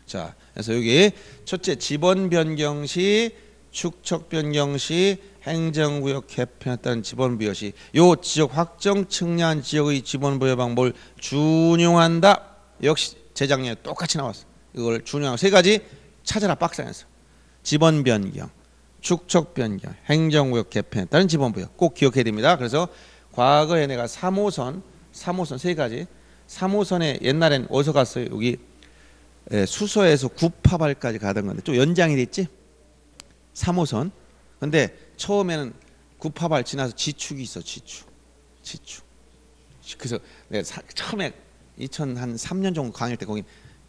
자, 그래서 여기 첫째 지번 변경 시, 축척 변경 시, 행정구역 개편에 따른 지번 부여 시, 요 지역 확정 측량 지역의 지번 부여 방법을 준용한다. 역시 재작년에 똑같이 나왔어. 이걸 준용하고 세 가지 찾아라 박스에서. 지번 변경, 축척 변경, 행정구역 개편에 따른 지번 부여 꼭 기억해야 됩니다. 그래서 과거에 내가 3호선 세 가지. 3호선에 옛날엔 어디서 갔어요? 여기 수서에서 구파발까지 가던 건데 좀 연장이 됐지? 3호선. 근데 처음에는 구파발 지나서 지축이 있어. 지축. 그래서 내가 처음에 2003년 정도 강의할 때 거기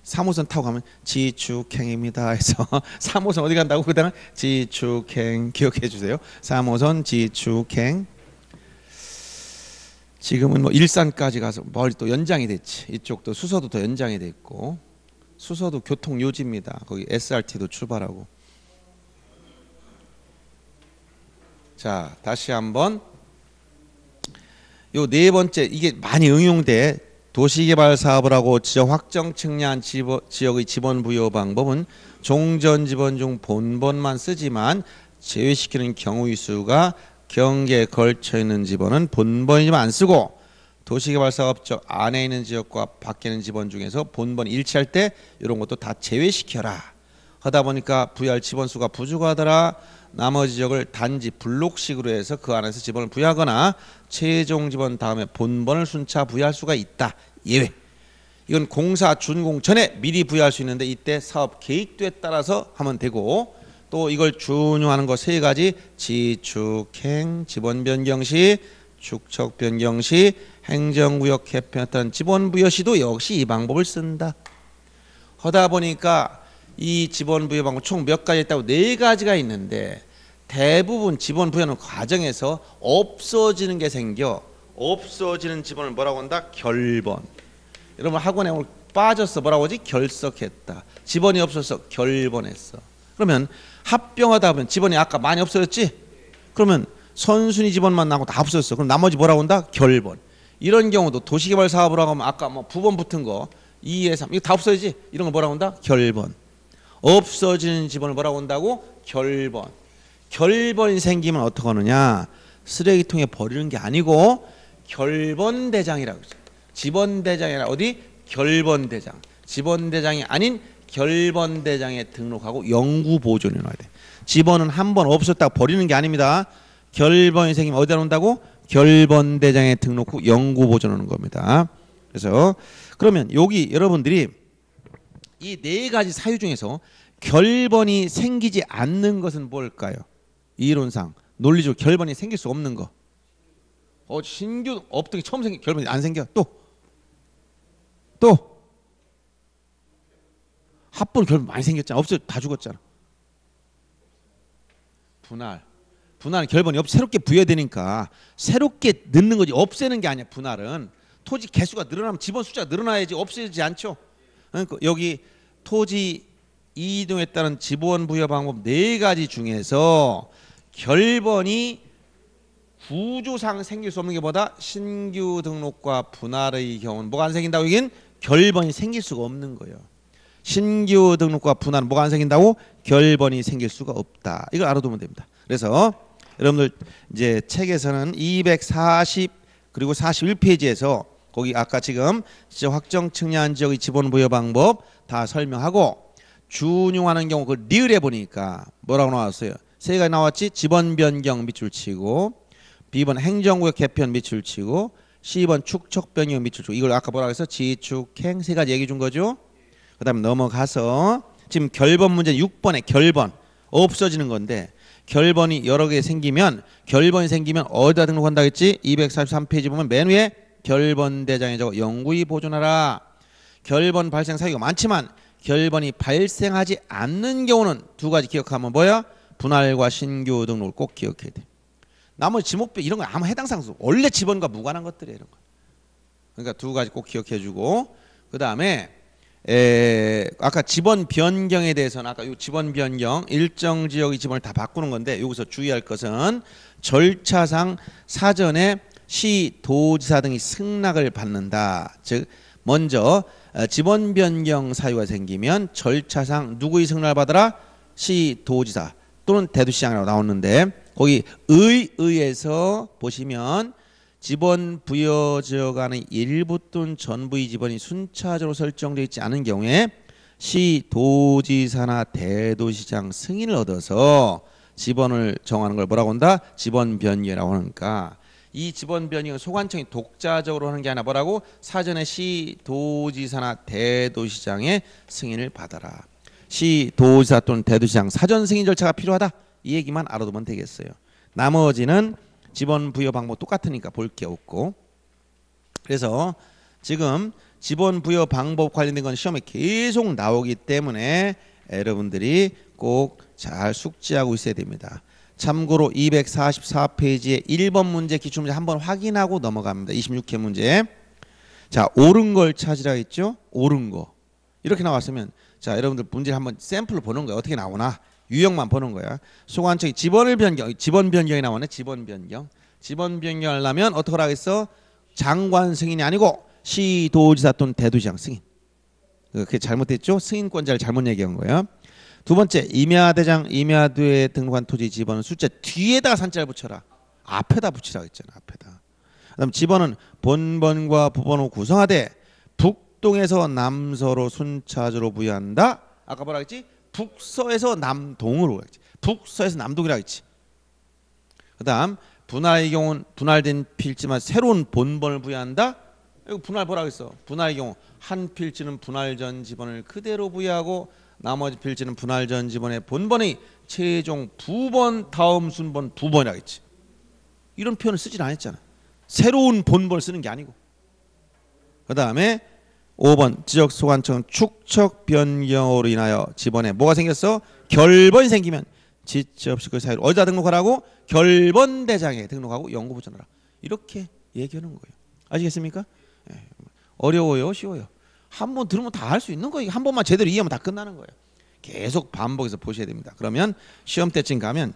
3호선 타고 가면 지축행입니다 해서 3호선 어디 간다고? 그다음에 지축행 기억해 주세요. 3호선 지축행. 지금은 뭐 일산까지 가서 멀리 또 연장이 됐지. 이쪽도 수서도 더 연장이 됐고. 수서도 교통 요지입니다. 거기 SRT도 출발하고. 자, 다시 한번 요 네 번째 이게 많이 응용돼. 도시개발 사업을 하고 지역 확정 측량 지역의 지번 부여 방법은 종전 지번 중 본번만 쓰지만 제외시키는 경우의 수가 경계에 걸쳐 있는 지번은 본번이지만 안 쓰고 도시개발 사업적 안에 있는 지역과 밖에 있는 지번 중에서 본번 일치할 때 이런 것도 다 제외시켜라. 하다 보니까 부여할 지번 수가 부족하더라. 나머지 지역을 단지 블록식으로 해서 그 안에서 지번을 부여하거나 최종 지번 다음에 본번을 순차 부여할 수가 있다. 예외. 이건 공사 준공 전에 미리 부여할 수 있는데 이때 사업 계획도에 따라서 하면 되고 또 이걸 준용하는 거 세 가지 지축행 지번 변경 시 축척 변경 시 행정구역 개편에 따른 지번 부여 시도 역시 이 방법을 쓴다. 하다 보니까 이 지번 부여 방법 총 몇 가지 있다고 네 가지가 있는데 대부분 지번 부여는 과정에서 없어지는 게 생겨. 없어지는 지번을 뭐라고 한다? 결번. 여러분 학원에 오늘 빠졌어. 뭐라고 하지? 결석했다. 지번이 없어서 결번했어. 그러면 합병하다 보면 지번이 아까 많이 없어졌지? 그러면 선순위 지번만 나고 다 없어졌어. 그럼 나머지 뭐라고 한다? 결번. 이런 경우도 도시개발 사업을 하고 아까 뭐 부번 붙은 거 2의 3. 이거 다 없어야지. 이런 걸 뭐라고 한다? 결번. 없어지는 지번을 뭐라고 한다고? 결번. 결번이 생기면 어떻게 하느냐? 쓰레기통에 버리는 게 아니고 결번대장이라고 그러죠. 지번대장이 아니라 어디? 결번대장. 지번대장이 아닌 결번대장에 등록하고 영구 보존해 놔야 돼. 지번은 한 번 없었다고 버리는 게 아닙니다. 결번이 생기면 어디다 놓는다고? 결번대장에 등록 후 영구 보존하는 겁니다. 그래서 그러면 여기 여러분들이 이 네 가지 사유 중에서 결번이 생기지 않는 것은 뭘까요? 이론상 논리적으로 결번이 생길 수 없는 거. 신규 업등이 처음 생긴 결번이 안 생겨. 또 합본 결번 많이 생겼잖아. 없어 다 죽었잖아. 분할은 결번이 없. 새롭게 부여되니까 새롭게 넣는 거지 없애는 게 아니야. 분할은 토지 개수가 늘어나면 지번 숫자가 늘어나야지 없어지지 않죠. 그러니까 여기 토지 이동에 따른 지번 부여 방법 네 가지 중에서 결번이 구조상 생길 수 없는 게 뭐다? 신규 등록과 분할의 경우는 뭐가 안 생긴다고? 여긴 결번이 생길 수가 없는 거예요. 신규 등록과 분할은 뭐가 안 생긴다고? 결번이 생길 수가 없다. 이걸 알아두면 됩니다. 그래서 여러분들 이제 책에서는 240 그리고 41페이지에서 거기 아까 지금 진짜 확정 측량 지역의 지번 부여 방법 다 설명하고 준용하는 경우 그 리을해 보니까 뭐라고 나왔어요? 세 가지 나왔지. 지번 변경 밑줄 치고, B번 행정구역 개편 밑줄 치고, C번 축척 변경 밑줄 치고. 이걸 아까 뭐라고 했어? 지축행 세 가지 얘기해 준 거죠. 그 다음에 넘어가서 지금 결번 문제 6번에 결번 없어지는 건데, 결번이 여러 개 생기면 어디다 등록한다 했지? 243페이지 보면 맨 위에 결번 대장에 적어 영구히 보존하라. 결번 발생 사유가 많지만 결번이 발생하지 않는 경우는 두 가지 기억하면 뭐야? 분할과 신규 등록을 꼭 기억해야 돼. 나머지 지목표 이런 거 아무 해당 상수 원래 지번과 무관한 것들이에요. 이런 거. 그러니까 두 가지 꼭 기억해주고, 그 다음에 아까 지번 변경에 대해서는 아까 이 지번 변경 일정 지역의 지번을 다 바꾸는 건데 여기서 주의할 것은 절차상 사전에 시, 도지사 등이 승낙을 받는다. 즉 먼저 지번 변경 사유가 생기면 절차상 누구의 승낙을 받아라? 시, 도지사 또는 대도시장이라고 나오는데 거기 의에서 보시면 지번 부여 지역 안의 일부 또는 전부의 지번이 순차적으로 설정되어 있지 않은 경우에 시, 도지사나 대도시장 승인을 얻어서 지번을 정하는 걸 뭐라고 한다? 지번 변경이라고 하니까 이 지번 변경은 소관청이 독자적으로 하는 게 아니라 뭐라고? 사전에 시, 도지사나 대도시장의 승인을 받아라. 시, 도지사 또는 대도시장 사전 승인 절차가 필요하다. 이 얘기만 알아두면 되겠어요. 나머지는 지번 부여 방법 똑같으니까 볼 게 없고. 그래서 지금 지번 부여 방법 관련된 건 시험에 계속 나오기 때문에 여러분들이 꼭 잘 숙지하고 있어야 됩니다. 참고로 244페이지에 1번 문제 기출문제 한번 확인하고 넘어갑니다. 26회 문제. 자, 옳은 걸 찾으라 했죠? 옳은 거. 이렇게 나왔으면 자, 여러분들 문제를 한번 샘플을 보는 거예요. 어떻게 나오나? 유형만 보는 거야. 소관청이 지번 변경이 나오네. 지번 변경 하려면 어떻게 하겠어? 장관 승인이 아니고 시, 도지사 또는 대도시장 승인. 그게 잘못됐죠? 승인권자를 잘못 얘기한 거야. 두 번째, 임야대장, 임야도에 등록한 토지 지번은 숫자 뒤에다가 산자를 붙여라. 앞에다 붙이라고 했잖아. 앞에다. 그다음 지번은 본번과 부번으로 구성하되 북동에서 남서로 순차적으로 부여한다. 아까 뭐라 했지? 북서에서 남동으로 했지. 북서에서 남동이라고 했지. 그다음 분할의 경우는 분할된 필지만 새로운 본번을 부여한다. 이거 분할 뭐라고 했어? 분할의 경우 한 필지는 분할 전 지번을 그대로 부여하고 나머지 필지는 분할 전 지번의 본번의 최종 부번 다음 순번 두 번이라고 했지. 이런 표현을 쓰질 않았잖아. 새로운 본번을 쓰는 게 아니고. 그 다음에 5번 지적소관청 축척 변경으로 인하여 지번에 뭐가 생겼어? 결번이 생기면 지체 없이 그 사유를 어디다 등록하라고? 결번대장에 등록하고 영구보존하라. 이렇게 얘기하는 거예요. 아시겠습니까? 어려워요? 쉬워요? 한 번 들으면 다 할 수 있는 거예요. 한 번만 제대로 이해하면 다 끝나는 거예요. 계속 반복해서 보셔야 됩니다. 그러면 시험 때쯤 가면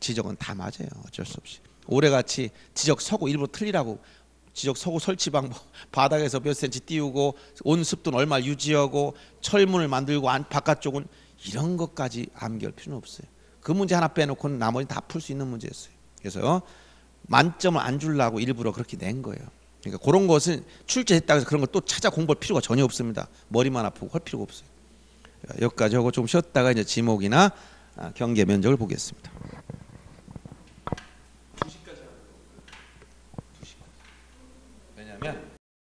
지적은 다 맞아요. 어쩔 수 없이. 올해같이 지적 서고 일부러 틀리라고 지적 서구 설치 방법, 바닥에서 몇 센치 띄우고 온습도는 얼마 유지하고 철문을 만들고 바깥쪽은 이런 것까지 암기할 필요는 없어요. 그 문제 하나 빼놓고는 나머지 다 풀 수 있는 문제였어요. 그래서 만점을 안 주려고 일부러 그렇게 낸 거예요. 그러니까 그런 것은 출제했다고 해서 그런 걸 또 찾아 공부할 필요가 전혀 없습니다. 머리만 아프고 할 필요가 없어요. 여기까지 하고 좀 쉬었다가 이제 지목이나 경계 면적을 보겠습니다.